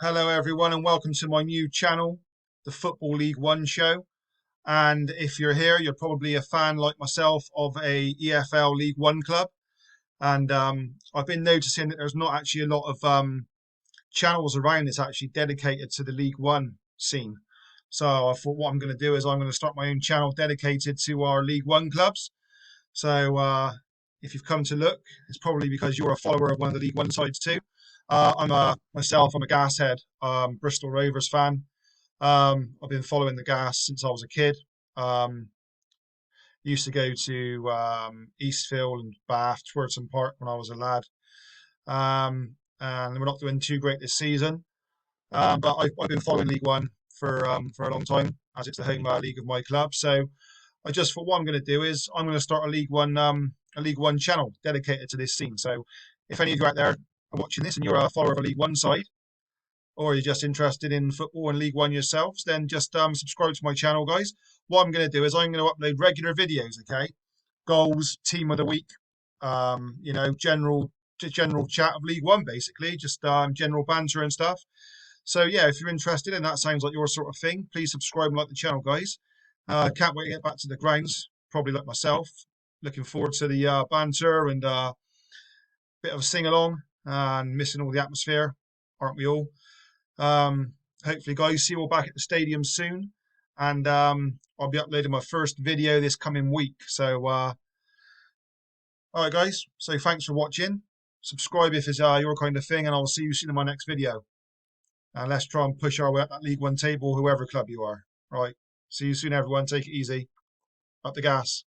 Hello, everyone, and welcome to my new channel, the Football League One Show. And if you're here, you're probably a fan like myself of a EFL League One club. And I've been noticing that there's not actually a lot of channels around that's actually dedicated to the League One scene. So I thought what I'm going to do is I'm going to start my own channel dedicated to our League One clubs. So if you've come to look, it's probably because you're a follower of one of the League One sides too. I'm a Gashead, Bristol Rovers fan. I've been following the Gas since I was a kid. Um, Used to go to Eastfield and Bath, Twerton Park when I was a lad. And we're not doing too great this season. But I've been following League One for a long time, as it's the home league of my club. So I just thought what I'm going to do is I'm going to start a League One channel dedicated to this scene. So if any of you out there are watching this and you're a follower of a League One side, or you're just interested in football and League One yourselves, then just subscribe to my channel, guys. What I'm going to do is I'm going to upload regular videos, okay? Goals, team of the week, general chat of League One, basically, just general banter and stuff. So yeah, if you're interested and that sounds like your sort of thing, please subscribe and like the channel, guys. Can't wait to get back to the grounds, probably like myself. Looking forward to the banter and bit of a sing along and missing all the atmosphere, aren't we all? Um, Hopefully, guys, see you all back at the stadium soon. And I'll be uploading my first video this coming week. So, all right, guys. So, thanks for watching. Subscribe if it's your kind of thing, and I'll see you soon in my next video. And let's try and push our way up that League One table, whoever club you are. Right. See you soon, everyone. Take it easy. Up the gas.